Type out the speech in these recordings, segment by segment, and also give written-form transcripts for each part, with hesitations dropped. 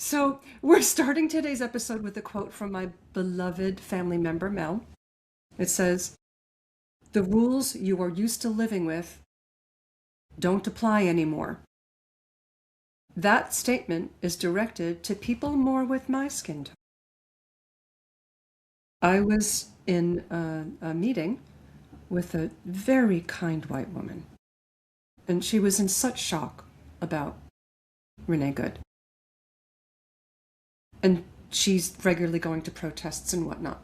So we're starting today's episode with a quote from my beloved family member, Mel. It says, "The rules you are used to living with don't apply anymore." That statement is directed to people more with my skin tone. I was in a meeting with a very kind white woman, and she was in such shock about Renee Good. And she's regularly going to protests and whatnot.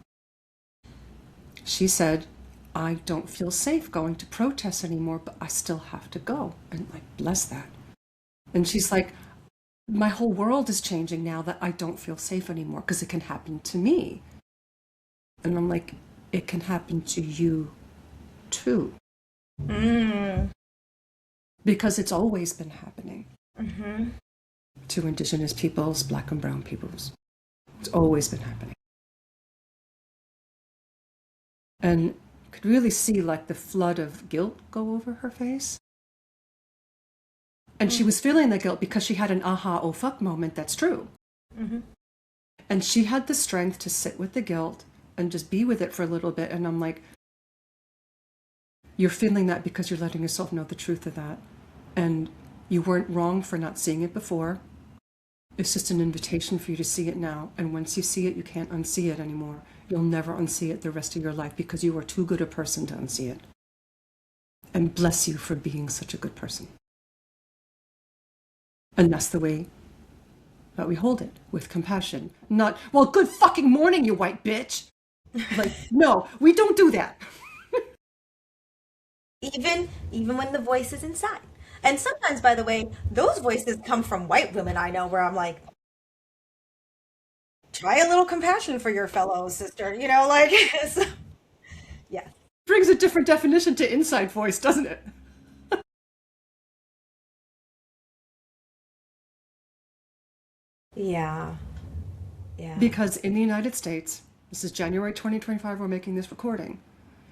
She said, "I don't feel safe going to protests anymore, but I still have to go." And like, bless that. And she's like, "My whole world is changing now that I don't feel safe anymore because it can happen to me." And I'm like, it can happen to you too. Because it's always been happening. To Indigenous peoples, Black and brown peoples. It's always been happening. And you could really see like the flood of guilt go over her face. And she was feeling the guilt because she had an aha, oh fuck moment that's true. And she had the strength to sit with the guilt and just be with it for a little bit. And I'm like, you're feeling that because you're letting yourself know the truth of that. And you weren't wrong for not seeing it before. It's just an invitation for you to see it now. And once you see it, you can't unsee it anymore. You'll never unsee it the rest of your life because you are too good a person to unsee it. And bless you for being such a good person. And that's the way that we hold it, with compassion. Not, well, good fucking morning, you white bitch. Like, no, we don't do that. Even when the voice is inside. And sometimes, by the way, those voices come from white women I know where I'm like, try a little compassion for your fellow sister, like, so, yeah. Brings a different definition to inside voice, doesn't it? Yeah. Because in the United States, this is January 2025, we're making this recording.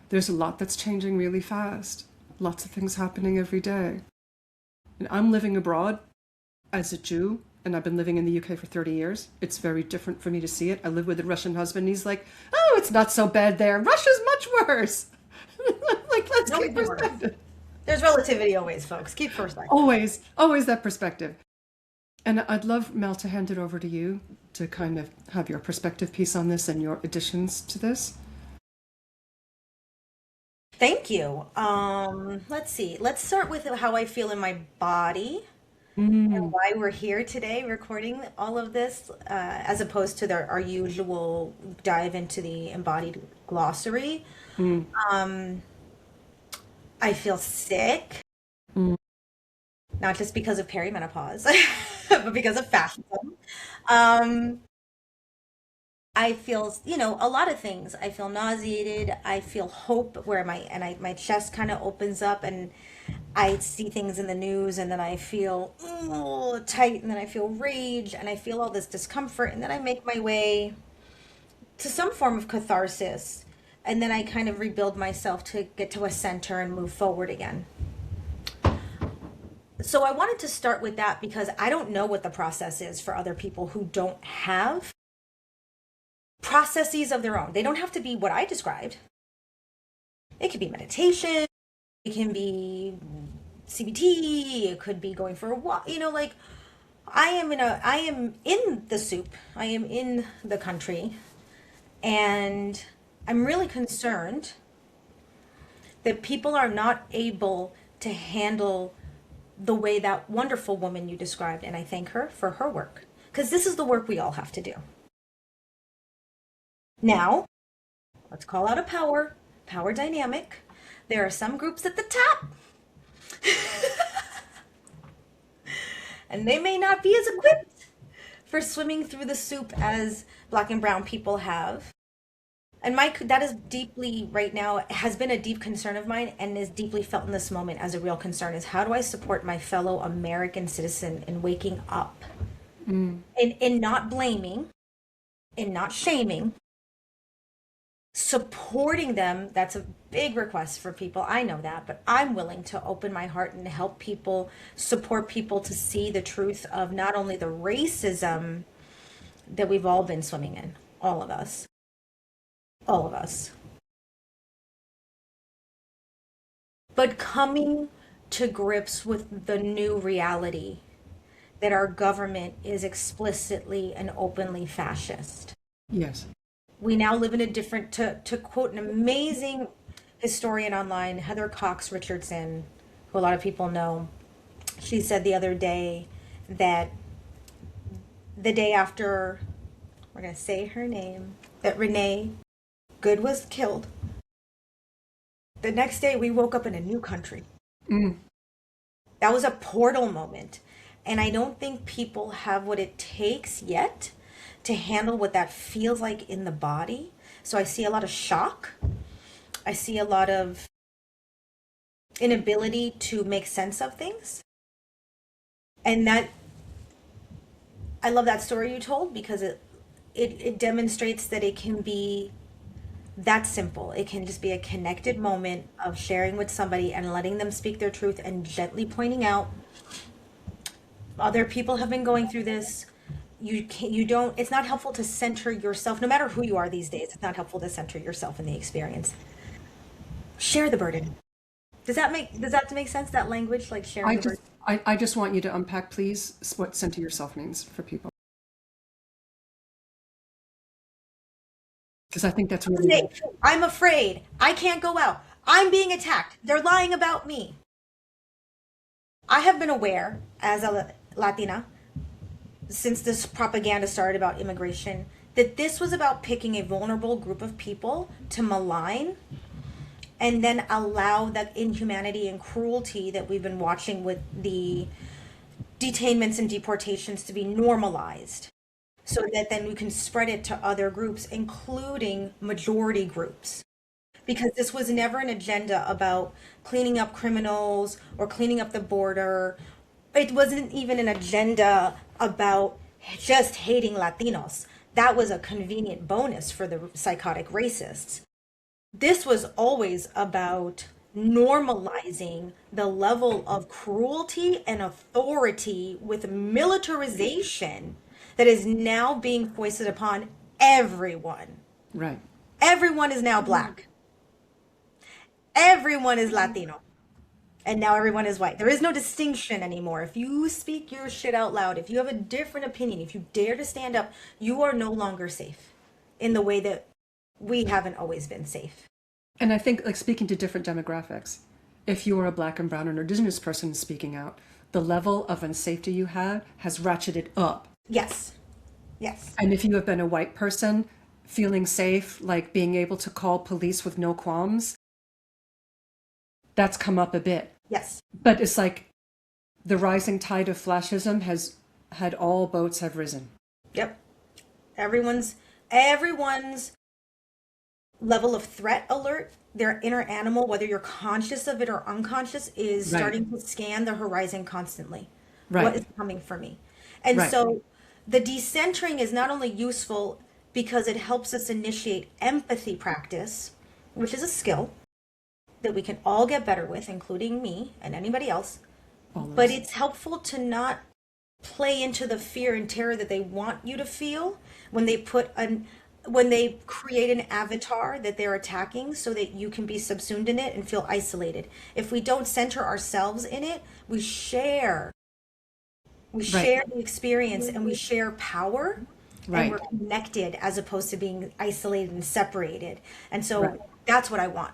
There's a lot that's changing really fast. Lots of things happening every day. And I'm living abroad as a Jew, and I've been living in the UK for 30 years. It's very different for me to see it. I live with a Russian husband, and he's like, "Oh, it's not so bad there. Russia's much worse." Like, let's keep perspective. There's relativity always, folks. Keep perspective. Always that perspective. And I'd love, Mel, to hand it over to you to kind of have your perspective piece on this and your additions to this. Thank you. Let's see. Let's start with how I feel in my body and why we're here today recording all of this, as opposed to our usual dive into the embodied glossary. I feel sick, not just because of perimenopause, but because of fascism. I feel, a lot of things. I feel nauseated. I feel hope where my chest kind of opens up and I see things in the news and then I feel tight and then I feel rage and I feel all this discomfort and then I make my way to some form of catharsis and then I kind of rebuild myself to get to a center and move forward again. So I wanted to start with that because I don't know what the process is for other people who don't have processes of their own. They don't have to be what I described. It could be meditation, it can be CBT, it could be going for a walk, like I am in the soup. I am in the country and I'm really concerned that people are not able to handle the way that wonderful woman you described, and I thank her for her work because this is the work we all have to do. Now, let's call out a power dynamic. There are some groups at the top, and they may not be as equipped for swimming through the soup as Black and brown people have. And that is deeply, right now, has been a deep concern of mine and is deeply felt in this moment as a real concern is how do I support my fellow American citizen in waking up? In not blaming, in not shaming, supporting them. That's a big request for people. I know that, but I'm willing to open my heart and help people, support people to see the truth of not only the racism that we've all been swimming in, all of us. All of us. But coming to grips with the new reality that our government is explicitly and openly fascist. Yes. We now live in a different, to quote an amazing historian online, Heather Cox Richardson, who a lot of people know, she said the other day that the day after, we're going to say her name, that Renee Good was killed, the next day we woke up in a new country. Mm. That was a portal moment. And I don't think people have what it takes yet to handle what that feels like in the body. So I see a lot of shock. I see a lot of inability to make sense of things. And that, I love that story you told, because it demonstrates that it can be that simple. It can just be a connected moment of sharing with somebody and letting them speak their truth and gently pointing out other people have been going through this. You don't, it's not helpful to center yourself, no matter who you are these days. It's not helpful to center yourself in the experience. Share the burden. Does that make sense, that language, like sharing the burden? I just want you to unpack, please, what center yourself means for people. Because I think that's really... I'm afraid. I can't go out. I'm being attacked. They're lying about me. I have been aware, as a Latina, since this propaganda started about immigration, that this was about picking a vulnerable group of people to malign and then allow that inhumanity and cruelty that we've been watching with the detainments and deportations to be normalized, so that then we can spread it to other groups, including majority groups. Because this was never an agenda about cleaning up criminals or cleaning up the border. It wasn't even an agenda about just hating Latinos. That was a convenient bonus for the psychotic racists. This was always about normalizing the level of cruelty and authority with militarization that is now being foisted upon everyone. Right. Everyone is now Black. Everyone is Latino. And now everyone is white. There is no distinction anymore. If you speak your shit out loud, if you have a different opinion, if you dare to stand up, you are no longer safe in the way that we haven't always been safe. And I think, like, speaking to different demographics, if you are a Black and brown and Indigenous person speaking out, the level of unsafety you have has ratcheted up. Yes. Yes. And if you have been a white person feeling safe, like being able to call police with no qualms, that's come up a bit. Yes. But it's like the rising tide of fascism has had all boats have risen. Yep. Everyone's level of threat alert, their inner animal, whether you're conscious of it or unconscious, is Right. starting to scan the horizon constantly. Right. What is coming for me? And Right. so the decentering is not only useful because it helps us initiate empathy practice, which is a skill that we can all get better with, including me and anybody else. But it's helpful to not play into the fear and terror that they want you to feel when they create an avatar that they're attacking, so that you can be subsumed in it and feel isolated. If we don't center ourselves in it, we share the experience and we share power, and we're connected as opposed to being isolated and separated. And so that's what I want.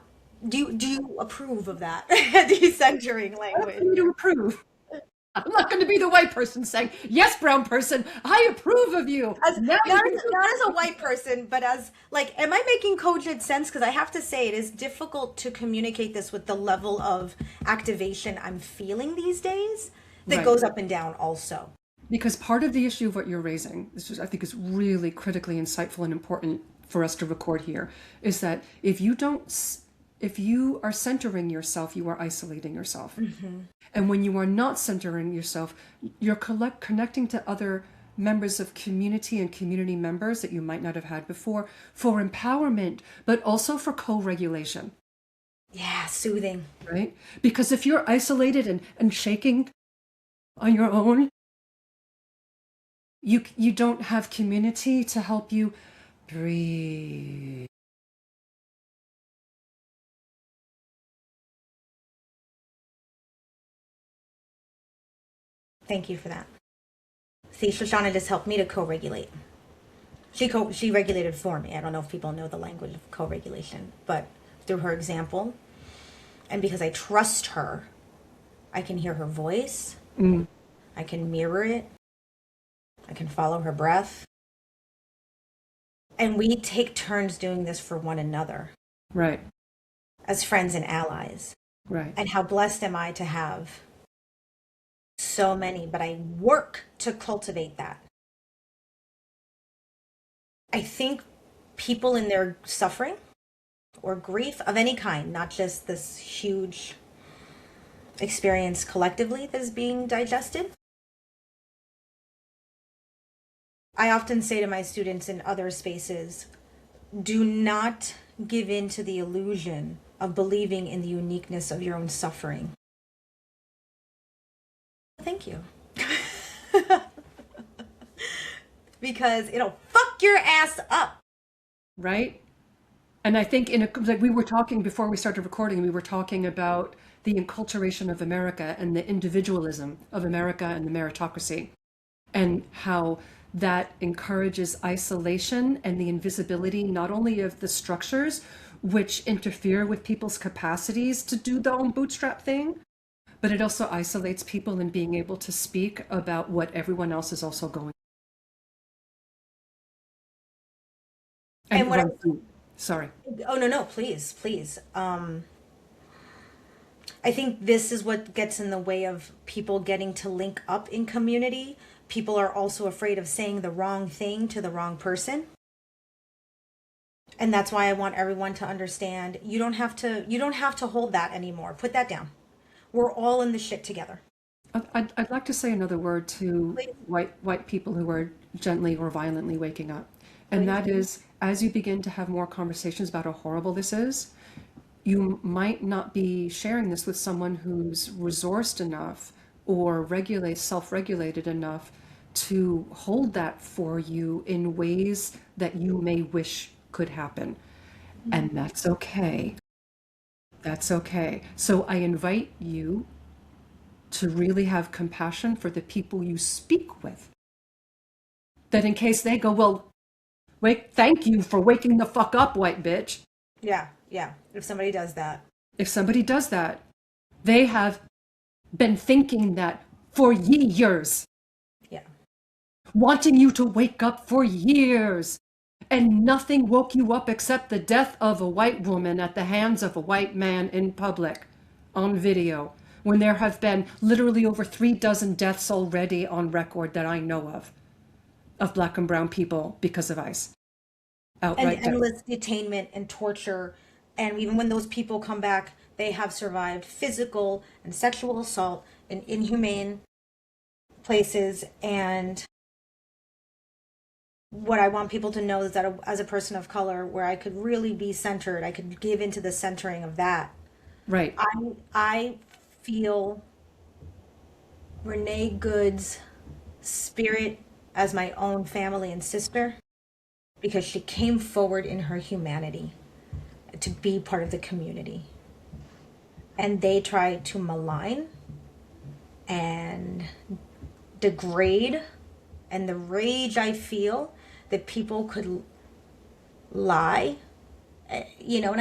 Do you approve of that decentering language? I need to approve. I'm not going to be the white person saying, yes, brown person, I approve of you. Not as a white person, but as, like, am I making cogent sense? Because I have to say, it is difficult to communicate this with the level of activation I'm feeling these days that goes up and down also. Because part of the issue of what you're raising, I think is really critically insightful and important for us to record here, is that if you are centering yourself, you are isolating yourself. Mm-hmm. And when you are not centering yourself, you're connecting to other members of community and community members that you might not have had before for empowerment, but also for co-regulation. Yeah, soothing. Right? Because if you're isolated and shaking on your own, You don't have community to help you breathe. Thank you for that. See, Shoshana just helped me to co-regulate. She regulated for me. I don't know if people know the language of co-regulation, but through her example, and because I trust her, I can hear her voice. I can mirror it. I can follow her breath. And we take turns doing this for one another. Right. As friends and allies. Right. And how blessed am I to have so many, but I work to cultivate that. I think people in their suffering or grief of any kind, not just this huge experience collectively that is being digested. I often say to my students in other spaces, do not give in to the illusion of believing in the uniqueness of your own suffering. Thank you. Because it'll fuck your ass up. Right? And I think like we were talking before we started recording, we were talking about the enculturation of America and the individualism of America and the meritocracy, and how that encourages isolation and the invisibility not only of the structures which interfere with people's capacities to do their own bootstrap thing, but it also isolates people in being able to speak about what everyone else is also going. And what sorry. Oh, no, please. I think this is what gets in the way of people getting to link up in community. People are also afraid of saying the wrong thing to the wrong person. And that's why I want everyone to understand you don't have to hold that anymore. Put that down. We're all in the shit together. I'd like to say another word to white people who are gently or violently waking up. And that is, as you begin to have more conversations about how horrible this is, you might not be sharing this with someone who's resourced enough or self-regulated enough to hold that for you in ways that you may wish could happen. And that's okay. That's okay. So I invite you to really have compassion for the people you speak with. That in case they go, well, wait, thank you for waking the fuck up, white bitch. Yeah. If somebody does that, they have been thinking that for years. Yeah. Wanting you to wake up for years. And nothing woke you up except the death of a white woman at the hands of a white man in public on video, when there have been literally over 36 deaths already on record that I know of Black and brown people because of ICE. Outright and endless detainment and torture. And even when those people come back, they have survived physical and sexual assault in inhumane places. And what I want people to know is that as a person of color, where I could really be centered, I could give into the centering of that. Right. I feel Renee Good's spirit as my own family and sister, because she came forward in her humanity to be part of the community. And they tried to malign and degrade, and the rage I feel that people could lie, and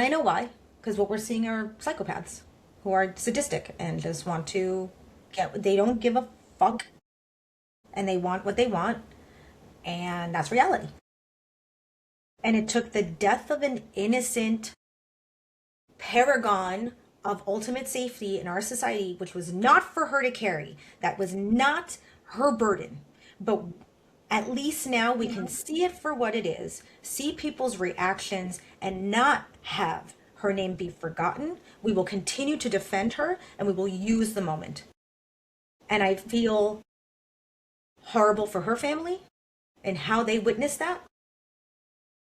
I know why, because what we're seeing are psychopaths who are sadistic and just want to they don't give a fuck, and they want what they want, and that's reality. And it took the death of an innocent paragon of ultimate safety in our society, which was not for her to carry. That was not her burden. But at least now we can see it for what it is, see people's reactions, and not have her name be forgotten. We will continue to defend her, and we will use the moment. And I feel horrible for her family and how they witnessed that,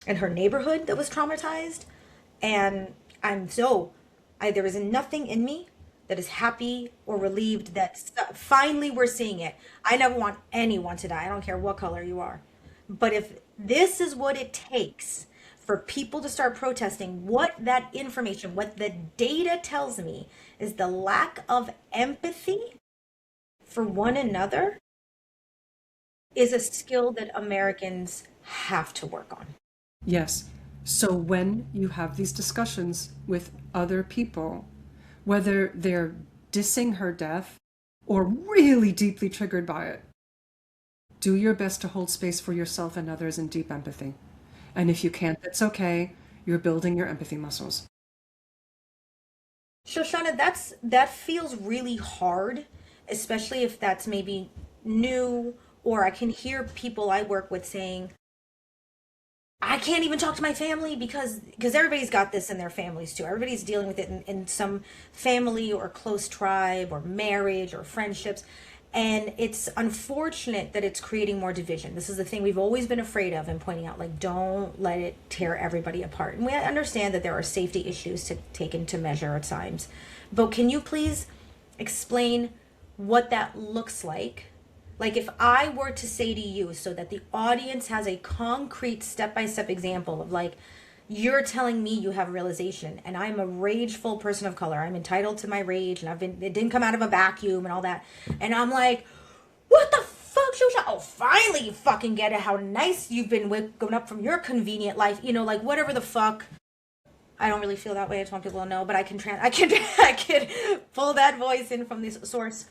and her neighborhood that was traumatized. And there is nothing in me that is happy or relieved that finally we're seeing it. I never want anyone to die. I don't care what color you are. But if this is what it takes for people to start protesting, what that information, what the data tells me is the lack of empathy for one another is a skill that Americans have to work on. Yes. So when you have these discussions with other people, whether they're dissing her death or really deeply triggered by it, do your best to hold space for yourself and others in deep empathy. And if you can't, that's okay. You're building your empathy muscles. Shoshana, that feels really hard, especially if that's maybe new, or I can hear people I work with saying, I can't even talk to my family because everybody's got this in their families too. Everybody's dealing with it in some family or close tribe or marriage or friendships. And it's unfortunate that it's creating more division. This is the thing we've always been afraid of and pointing out, like, don't let it tear everybody apart. And we understand that there are safety issues to take into measure at times. But can you please explain what that looks like? Like if I were to say to you so that the audience has a concrete step-by-step example of like, you're telling me you have realization and I'm a rageful person of color. I'm entitled to my rage and it didn't come out of a vacuum and all that. And I'm like, what the fuck, Shosha? Oh, finally you fucking get it. How nice you've been going up from your convenient life. You know, like whatever the fuck. I don't really feel that way. I just want people to know, but I can pull that voice in from this source.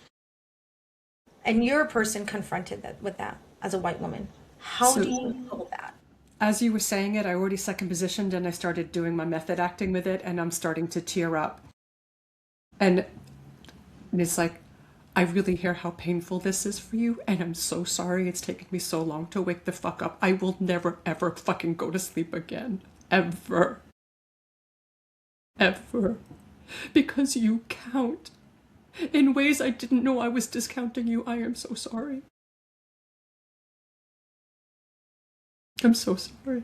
And you're a person confronted with that as a white woman. How do you hold that? As you were saying it, I already second positioned and I started doing my method acting with it and I'm starting to tear up. And it's like, I really hear how painful this is for you and I'm so sorry it's taken me so long to wake the fuck up. I will never ever fucking go to sleep again. Ever. Ever. Because you count. In ways I didn't know I was discounting you. I am so sorry. I'm so sorry.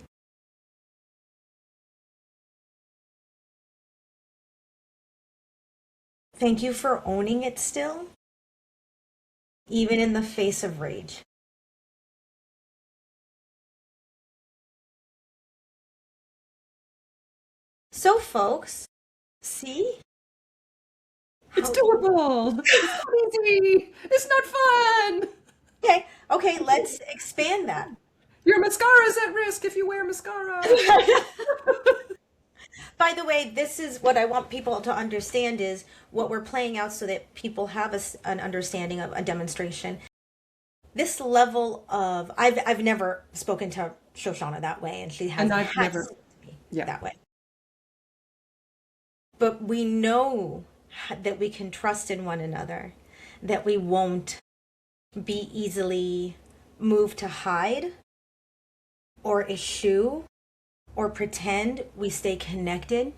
Thank you for owning it still, even in the face of rage. So, folks, see? It's doable. It's not easy. It's not fun. Okay, let's expand that. Your mascara's at risk if you wear mascara. By the way, this is what I want people to understand is what we're playing out so that people have an understanding of a demonstration. This level of, I've never spoken to Shoshana that way, and she has I've never spoken to me that way. But we know that we can trust in one another, that we won't be easily moved to hide or eschew or pretend. We stay connected.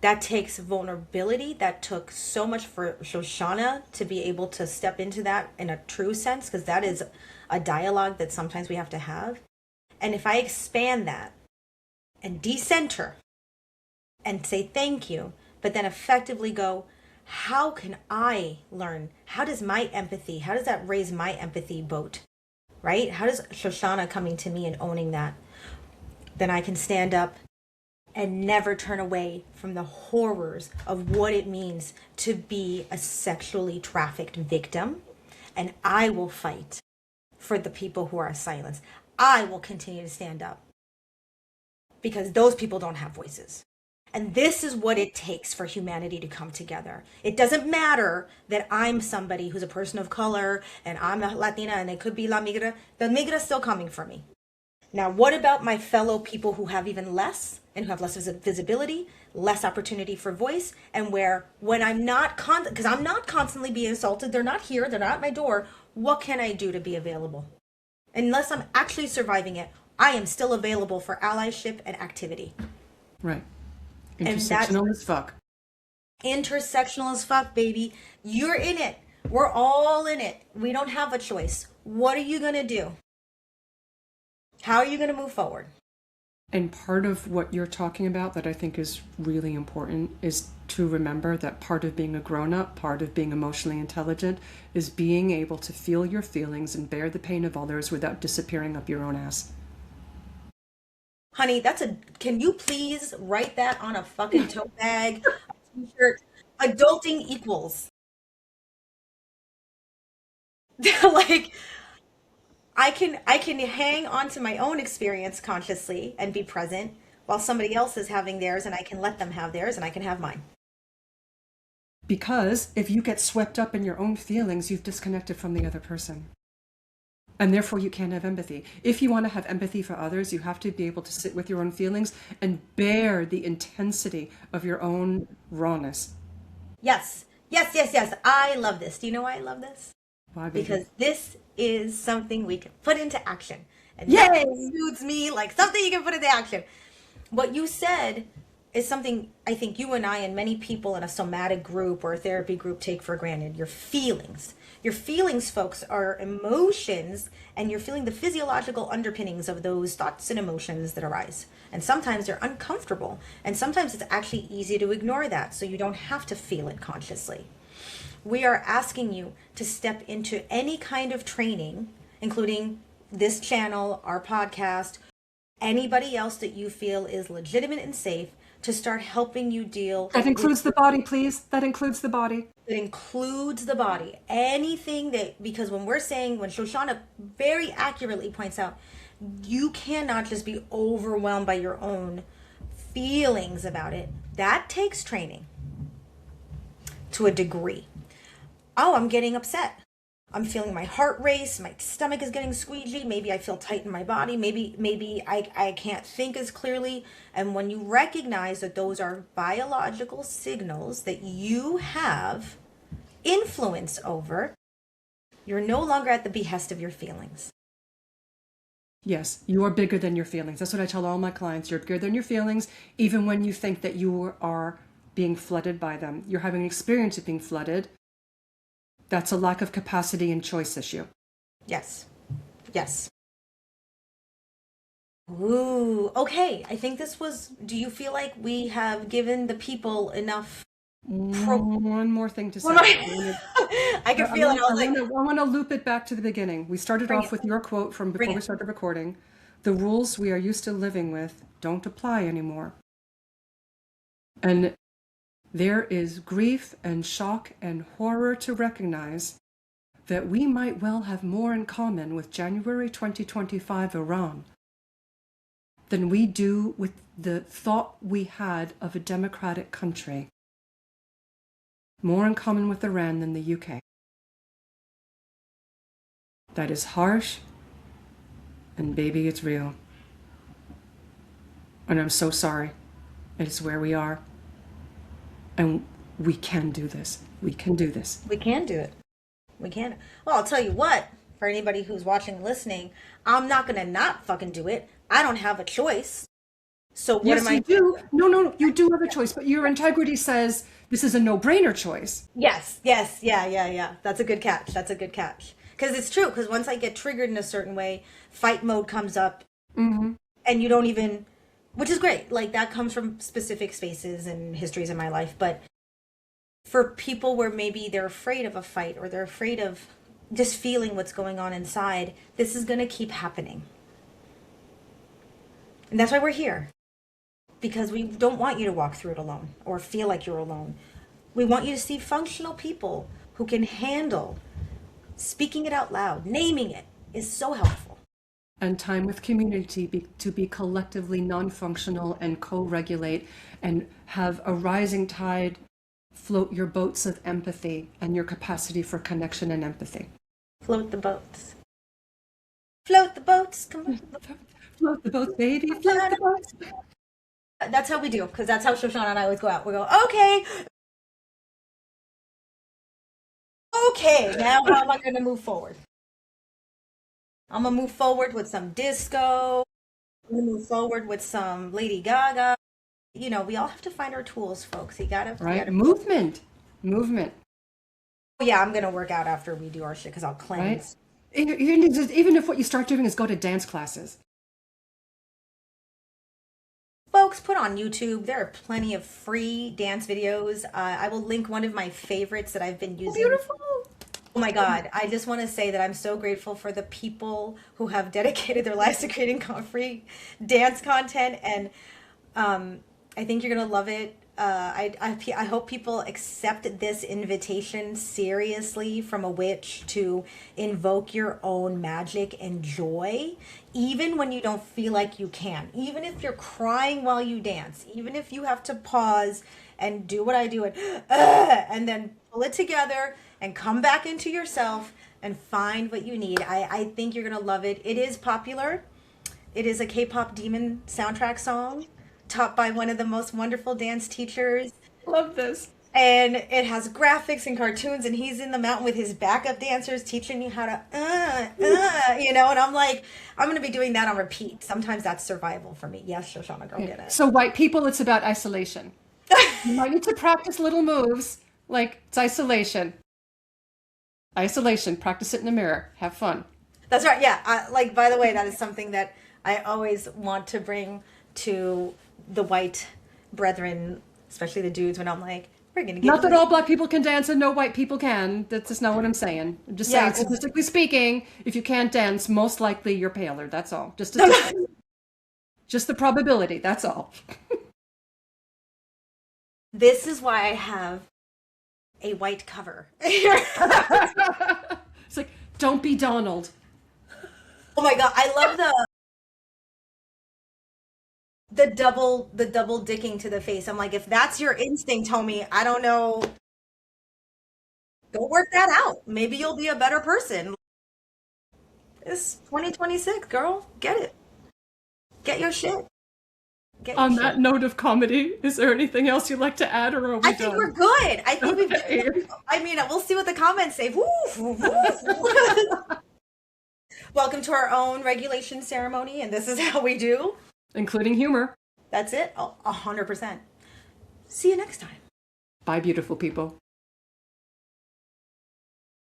That takes vulnerability. That took so much for Shoshana to be able to step into that in a true sense, because that is a dialogue that sometimes we have to have. And if I expand that and decenter and say thank you, but then effectively go, how can I learn? How does that raise my empathy boat, right? How does Shoshana coming to me and owning that? Then I can stand up and never turn away from the horrors of what it means to be a sexually trafficked victim. And I will fight for the people who are silenced. I will continue to stand up because those people don't have voices. And this is what it takes for humanity to come together. It doesn't matter that I'm somebody who's a person of color and I'm a Latina and it could be La Migra. The Migra is still coming for me. Now, what about my fellow people who have even less and who have less visibility, less opportunity for voice, and where when I'm not, because I'm not constantly being assaulted, they're not here, they're not at my door, what can I do to be available? Unless I'm actually surviving it, I am still available for allyship and activity. Right. Intersectional as fuck. Intersectional as fuck, baby. You're in it. We're all in it. We don't have a choice. What are you going to do? How are you going to move forward? And part of what you're talking about that I think is really important is to remember that part of being a grown-up, part of being emotionally intelligent, is being able to feel your feelings and bear the pain of others without disappearing up your own ass. Honey, can you please write that on a fucking tote bag, a t-shirt? Adulting equals. Like, I can hang on to my own experience consciously and be present while somebody else is having theirs, and I can let them have theirs and I can have mine. Because if you get swept up in your own feelings, you've disconnected from the other person. And therefore you can't have empathy. If you want to have empathy for others, you have to be able to sit with your own feelings and bear the intensity of your own rawness. Yes. Yes, yes, yes. I love this. Do you know why I love this? Why, baby? Because this is something we can put into action. And Yay! that suits me like something you can put into action. What you said is something I think you and I and many people in a somatic group or a therapy group take for granted. Your feelings. Your feelings, folks, are emotions, and you're feeling the physiological underpinnings of those thoughts and emotions that arise. And sometimes they're uncomfortable, and sometimes it's actually easy to ignore that, so you don't have to feel it consciously. We are asking you to step into any kind of training, including this channel, our podcast, anybody else that you feel is legitimate and safe, to start helping you deal. That includes the body, please. That includes the body. It includes the body. Anything that, because when Shoshana very accurately points out, you cannot just be overwhelmed by your own feelings about it. That takes training to a degree. Oh, I'm getting upset. I'm feeling my heart race. My stomach is getting squeegee. Maybe I feel tight in my body. Maybe I can't think as clearly. And when you recognize that those are biological signals that you have influence over, you're no longer at the behest of your feelings. Yes, you are bigger than your feelings. That's what I tell all my clients. You're bigger than your feelings, even when you think that you are being flooded by them. You're having an experience of being flooded. That's a lack of capacity and choice issue. Yes. Yes. Ooh, okay. I think do you feel like we have given the people enough? One more thing to say. I can feel it. I want to loop it back to the beginning. We started off with your quote from before we started recording. The rules we are used to living with don't apply anymore. And there is grief and shock and horror to recognize that we might well have more in common with January 2025 Iran than we do with the thought we had of a democratic country. More in common with Iran than the UK. That is harsh, and baby, it's real. And I'm so sorry. It's where we are. And we can do this. We can do this. We can do it. We can. Well, I'll tell you what, for anybody who's watching and listening, I'm not going to not fucking do it. I don't have a choice. So what am I? Yes, you do. No, you do have a choice, but your integrity says this is a no-brainer choice. Yes, yeah. That's a good catch. Because it's true, because once I get triggered in a certain way, fight mode comes up, and you don't even, which is great. Like, that comes from specific spaces and histories in my life. But for people where maybe they're afraid of a fight or they're afraid of just feeling what's going on inside, this is going to keep happening. And that's why we're here. Because we don't want you to walk through it alone or feel like you're alone. We want you to see functional people who can handle speaking it out loud. Naming it is so helpful. And time with community to be collectively non-functional and co-regulate and have a rising tide float your boats of empathy and your capacity for connection and empathy. Float the boats. Float the boats. Come on. Float the boats, baby. Float the boats. That's how we do, because that's how Shoshana and I always go out. We go, okay, now how am I going to move forward? I'm going to move forward with some disco. I'm going to move forward with some Lady Gaga. You know, we all have to find our tools, folks. You gotta movement. Yeah, I'm going to work out after we do our shit, because I'll cleanse. Right? Even if what you start doing is go to dance classes. folks, put on YouTube. There are plenty of free dance videos. I will link one of my favorites that I've been using. Beautiful. Oh my God. I just want to say that I'm so grateful for the people who have dedicated their lives to creating free dance content. And I think you're going to love it. I hope people accept this invitation seriously from a witch to invoke your own magic and joy, even when you don't feel like you can, even if you're crying while you dance, even if you have to pause and do what I do and then pull it together and come back into yourself and find what you need. I think you're going to love it. It is popular. It is a K-pop demon soundtrack song taught by one of the most wonderful dance teachers. Love this. And it has graphics and cartoons, and he's in the mountain with his backup dancers teaching you how to, and I'm like, I'm going to be doing that on repeat. Sometimes that's survival for me. Yes, Shoshana, go get it. So white people, it's about isolation. You might need to practice little moves, like it's isolation. Isolation, practice it in the mirror, have fun. That's right, yeah. By the way, that is something that I always want to bring to the white brethren, especially the dudes, when I'm like, we're gonna get not that all black people can dance and no white people can. That's just not what I'm saying. I'm just saying, statistically speaking, if you can't dance, most likely you're paler. That's all. Just the probability. That's all. This is why I have a white cover. It's like, don't be Donald. Oh my God, I love the double dicking to the face. I'm like, if that's your instinct, homie, I don't know. Go work that out. Maybe you'll be a better person. It's 2026, girl. Get it. Get your shit. On that note of comedy, is there anything else you'd like to add, or are we done? I think we're good. I think we'll see what the comments say. Welcome to our own regulation ceremony, and this is how we do. Including humor. That's it. 100%. See you next time. Bye, beautiful people.